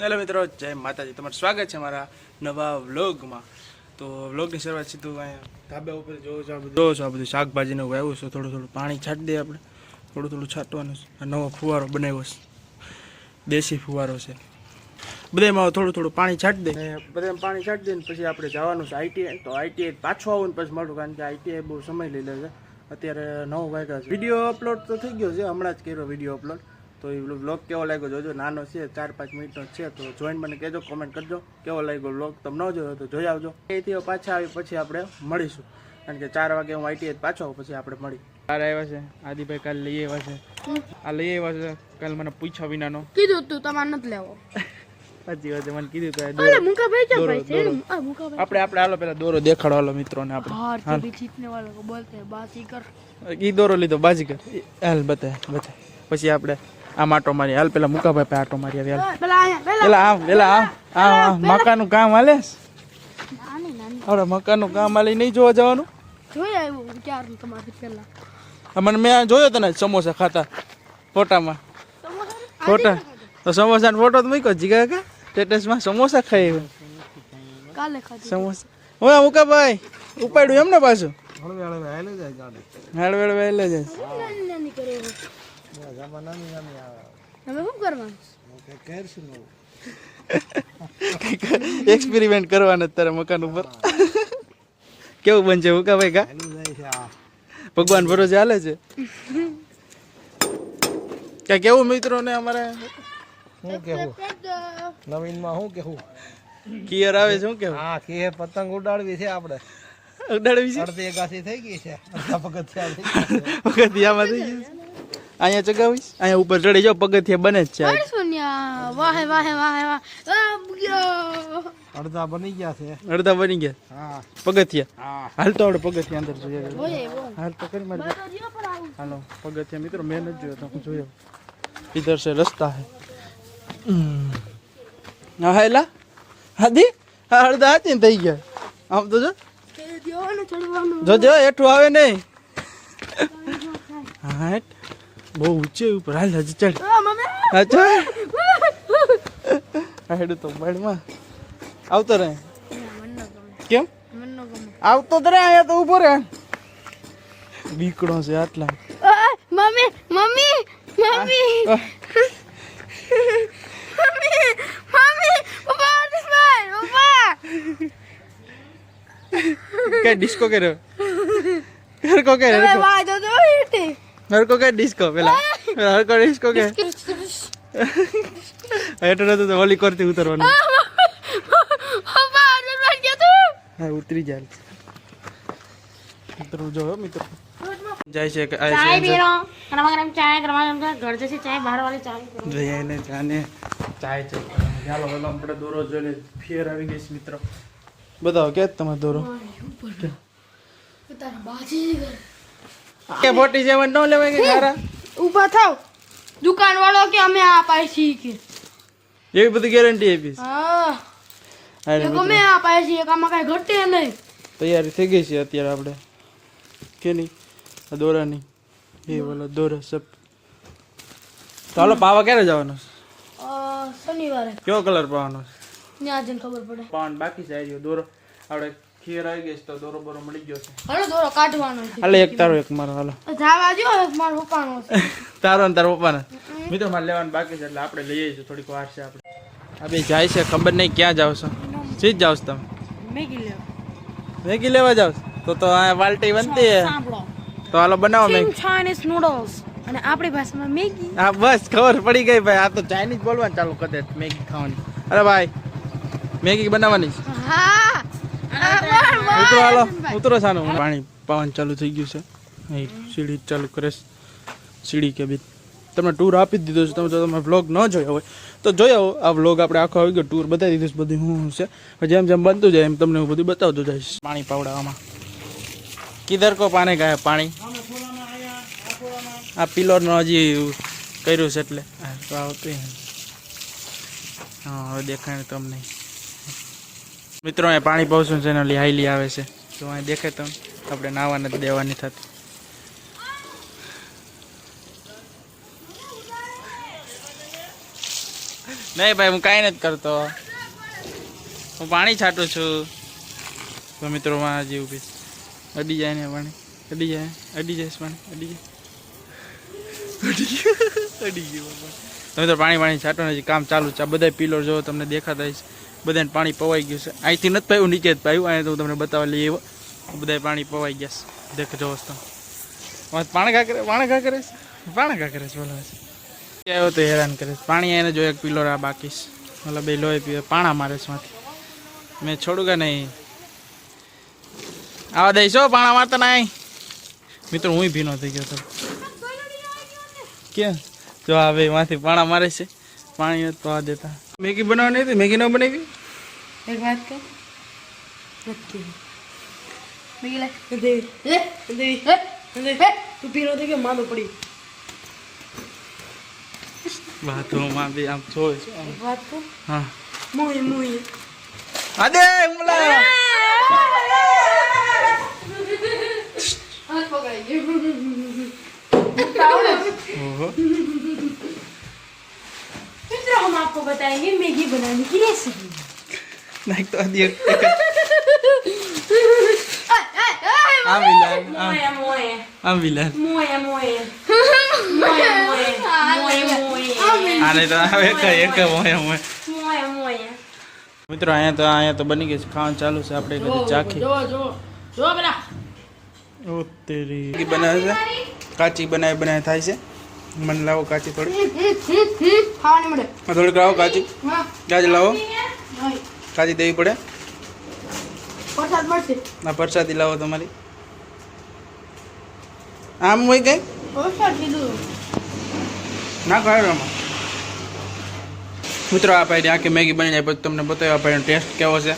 Hello મિત્રો, જય માતાજી. તમારું સ્વાગત છે મારા નવા વ્લોગમાં. તો વ્લોગની શરૂઆત સીધું અહીંયા ધાબા ઉપર જોવો છો આ બધું શાકભાજીને વાવ્યું છે. થોડું થોડું પાણી છાંટી દઈએ આપણે, થોડું થોડું છાંટવાનું છે. આ નવો ફુવારો બનાવ્યો છે, દેશી ફુવારો છે. બધામાં થોડું થોડું પાણી છાંટી દે, બધામાં પાણી છાંટી દઈને પછી આપણે જવાનું છે આઈટીઆઈ. તો આઈટીઆઈ પાછું આવું ને પછી મળું, કારણ કે આઈટીઆઈ બહુ સમય લઈ લે છે. અત્યારે 9 વાગ્યા છે. વિડીયો અપલોડ તો થઈ ગયો છે, હમણાં જ કર્યો વિડીયો અપલોડ. તો એ વ્લોગ કેવો લાગ્યો જોજો, નાનો છે 4-5 મિનિટનો છે. તો જોઈન મને કહેજો, કોમેન્ટ કરજો કેવો લાગ્યો વ્લોગ. તમે ન જોયો તો જોઈ આવજો. અહીંથી પાછા આવી પછી આપણે મળીશું, કારણ કે 4 વાગે હું આઈટીઆઈ પાછો આવું પછી આપણે મળી. કાલે આવ્યા છે આદિભાઈ, કાલે લઈ આવ્યા છે. આ લઈ આવ્યા છે કાલે, મને પૂછ્યા વિનાનો કીધું તું તમારે નથી લેવો. સાચી વાત છે, મને કીધું તો આપણે હાલો પેલા દોરો દેખાડો હાલો મિત્રોને આપણે. ઈ દોરો લીધો બાજીગર, હાલ બતાય પછી આપણે આ માટો મારી. હાલ પેલા મુકાભાઈ આટો મારી આવી. પેલા મકાનનું કામ હાલે. હવે મકાનનું કામ હાલે નહીં જોવા જવાનું. મને મેં જોયો તને સમોસા ખાતા ફોટામાં. ફોટા તો સમોસા ફોટો તો મૂક્યો જીગા કે સ્ટેટસમાં. સમોસા ખાઈ સમોસા. હવે મુકાભાઈ ઉપાડ્યું એમ ને પાછું. હળવે જાય. એક્સપેરિમેન્ટ કરવાના અત્યારે મકાન ઉપર. કેવું બનશે મુકાભાઈ? કા ભગવાન ભરોસે હાલે છે. ક્યાં કેવું મિત્રો ને અમારે શું કેવું નવીનમાં? શું કેવું કિયર આવે છે? શું કેવું? હા, કિયર પતંગ ઉડાડવી છે આપણે. ઉડાડવી છે. અડધી એકાસી થઈ ગઈ છે, અડધા પગથિયા પગથિયામાં થઈ ગઈ. અહીંયા ચગાવીશ, અહીંયા ઉપર ચડી જાવ, પગથિયા બને જ છે. અડધા બની ગયા છે. અડધા બની ગયા. હા, પગથિયા. હાલ તો આપણે પગથિયા અંદર જોઈએ. હાલ તો કરી મારી. હાલો પગથિયા મિત્રો મેં નથી જોયો તો હું જોયો. इधर से रास्ता है. હા હેલા હાદી અડધા હાથી ને થઈ ગયા. આમ તો જો જો એઠું આવે નહીં. હા બહુ ઊંચે ઉપર. હાલ હજી ચડ. હા ચડ. હેડ તો બાડમાં આવતો રહે. કેમ આવતો તો રે? અહીંયા તો ઉભો રે. બીકડો છે આટલા. મમ્મી क्या डिस्को करे हर को क्या डिस्को पहला हर को डिस्को के एटो तो होली करती उतरवानो. हां उतरी जाल मित्र जो मित्र જાય છે કે ચાય પીરો ગરમ ચાય ઘર જैसी ચાય બહાર વાળી ચાય જઈએ ને જાને ચાય છે. ચાલો હવે આપણે દોરો જોઈને ફેર આવી ગઈ છે મિત્રો. બતાવો કે તમારો દોરો કે 47 નો લેવાય કે સારા ઊભા થાવ. દુકાન વાળો કે અમે આ પાઈસી કે એવી બધી ગેરંટી આપીશ. હા એ ગમે આ પાઈસી એક આમાં કઈ ઘટે નહીં. તૈયારી થઈ ગઈ છે અત્યારે આપણે કે નહીં દોરાની. એ બોલો દોરા સબ. ચાલો પાવા ક્યારે જવાનો? શનિવારે. કેવો કલર પાવાનો? ત્યાં જઈને ખબર પડે. પાન બાકી છે. આવ્યો દોરો આપણે ખીર આવી ગઈ તો દોરો બોરો મળી ગયો છે. હાલો દોરો કાઢવાનો છે. હાલે એક તારો એક મારો. હાલો જાવા જો એક મારો પપ્પાનો છે. તારો ને તારો પપ્પાનો. મિત્રો મારે લેવાનું બાકી છે એટલે આપણે લઈ આવીશું. થોડીક વાર છે આપણે. આ બે જાય છે, ખબર નહીં ક્યાં જાવ છો. સીધ જાવ છો તમે? મેગી લેવા જાવ તો આ બાલ્ટી બનતી હે. સાંભળો તો હાલો બનાવો મેગી. ચાઇનીઝ નૂડલ્સ અને આપણી ભાષામાં મેગી. હા બસ ખબર પડી ગઈ ભાઈ. આ તો ચાઇનીઝ બોલવાનું ચાલુ કરી દે. મેગી ખાવાની. અરે ભાઈ મેગી બનાવવાની છે. હા ઉતરો હાલો ઉતરો. સાનું પાણી પાવાનું ચાલુ થઈ ગયું છે. સીડી ચાલુ કરે છે. સીડી કે બી તમને ટૂર આપી જ દીધો છે. તમે વ્લોગ ન જોયો હોય તો જોયો. આ વ્લોગ આપણે આખો આવી ગયો, ટૂર બતાવી દીધું છે બધું શું છે. જેમ જેમ બનતું જાય એમ તમને હું બધું બતાવતો જઈશ. પાણી પાવડાવવામાં કિધર કો પાણી ગયા પાણી આ પિલરનો હજી કર્યું છે એટલે આવતું. હા હવે દેખાય તમને મિત્રો. અહીંયા પાણી પાવશું છે ને હાઈલી આવે છે તો અહીં દેખાય તમને. આપણે નાવા નથી દેવાની થતી. નહીં ભાઈ હું કાંઈ નથી કરતો, હું પાણી છાંટું છું. તો મિત્રો માં હજી ઊભી છે. અડી જાય ને પાણી, અડી જાય પાણી, અડી ગયું. તમે તો પાણી છાંટો ને હજી કામ ચાલુ છે. આ બધા પિલર જો તમને દેખાતા છે, બધાને પાણી પવાઈ ગયું છે. અહીંથી નથી પાયું, નીચે જ પાયું. અહીંયા તો હું તમને બતાવવા લઈએ એવો બધા પાણી પવાઈ ગયા છે. દેખજો વસ્તુ પાણી ઘા કરે બોલાવે છે. આવ્યો તો હેરાન કરે છે. પાણી એને જો એક પિલર આ બાકી છે, મતલબ બે લોહી પીવે, પાણા મારે છે માંથી. મેં છોડું કે નહીં, આવા દઈશો પાણા મારતા નહીં. મિત્રો હું ભીનો થઈ ગયો હતો. ક્યાં જો આ ભાઈ માંથી પાણા મારે છે, પાણી નથી પવા દેતા. મેગી બનાવવાની હતી, મેગી ન બનાવી. એક વાત કર મેગી લે દેવી તું પીરો થઈ ગયો, માંદો પડી. વાતોમાં બી આમ જોવે છે. એક વાત કર, હા મુઈ આદે ઉમલા હાથ પકડાઈ ગયો. ઓહો मित्रों हम आपको बताएंगे मैगी बनाने की रेसिपी. નાખ તો આદી આમ વિલાન આમ વિલાન આને તો આવે એક મોય મિત્રો અહીંયા તો બની ગઈ છે, ખાવાનું ચાલુ છે. આપણે કદી ચાખી જો બેટા ઓ તેરી બનાવે છે, કાચી બનાવે થાય છે. મને લાવો કાચી થોડી, ખાવાની મળે. થોડીક લાવો કાચી, હા કાચી લાવો, નહીં કાચી દેવી પડે. પ્રસાદ મળશે. આ પ્રસાદી લાવો તમારી. આમ હોય કઈ પ્રસાદ કીધું ના ખાય આમાં. મિત્રો આ ભાઈ આખી મેગી બની જાય પછી તમને બતાવ્યા ભાઈનો ટેસ્ટ કેવો છે.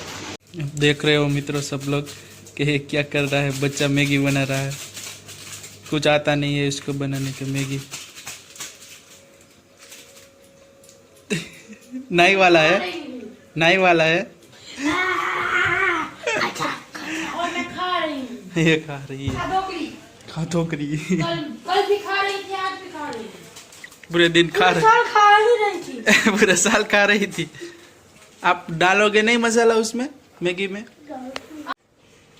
देख रहे हो मित्रों सब लोग कि ये क्या कर रहा है, बच्चा मैगी बना रहा है. कुछ आता नहीं है इसको बनाने के मैगी. नाई वाला है, नाई वाला है. और मैं खा रही हूँ. ये खा रही है ढोकली खा ठोकरी, कल भी खा रही थी, आज भी खा रही हूँ. पूरे दिन खा रही, साल खा ही रही थी. पूरे साल खा रही थी. आप डालोगे नहीं मसाला उसमें मैगी में?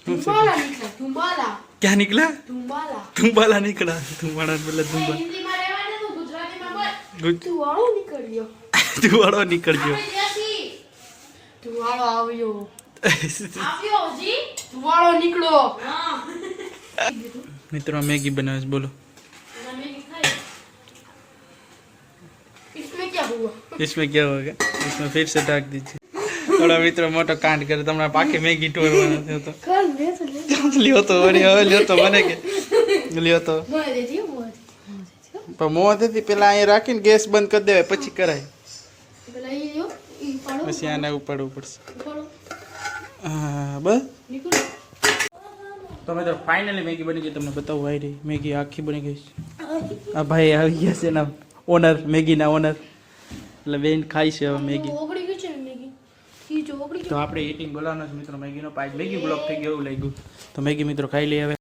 तुम्बाला निकला, तुम्बाला क्या निकला? तुम्बाला. तुम्बाला निकला. तुम्बाड़ा बोला तुम्बा, हिंदी में રહેવાને તો ગુજરાતીમાં બોલ. गुड તુવાળો નીકળ્યો. तुम्बाड़ो निकल गयो. તુવાળો આવ્યો. આવ્યો જી. તુવાળો નીકળ્યો. હા. मित्रों मैगी बनावे बोलो. मैंने खाई. इसमें क्या हुआ? इसमें क्या होगा? इसमें फिर से ढक दीजिए. थोड़ा मित्रों मोटो कांड करे तुम्हारा पाके मैगी टोरवाना थयो तो कर ले तो ले. लियो तो वरी હવે લ્યો તો બને કે લ્યો તો મોય દેતી મોય. પણ મોહથી પેલા અહીં રાખીને ગેસ બંધ કરી દેવાય પછી કરાય. પેલા ઈ લ્યો ઈ પાડો. પછી આને ઉપાડવું પડશે. પાડો. હા બસ. નીકળો. તો મિત્રો ફાઇનલી મેગી બની ગઈ, તમને બતાવું આવી રહી. મેગી આખી બની ગઈ છે. આ ભાઈ આવી ગયા છે એના ઓનર, મેગીના ઓનર. એટલે બેન ખાઈ છે હવે મેગી. ઓગળી ગઈ છે ને મેગી. ઈ જો ઓગળી તો આપણે ઈટિંગ બોલાવવાનો છે મિત્રો મેગીનો. પાંચ મેગી બ્લોક થઈ ગયો એવું લાગ્યું. તો મેગી મિત્રો ખાઈ લઈએ હવે.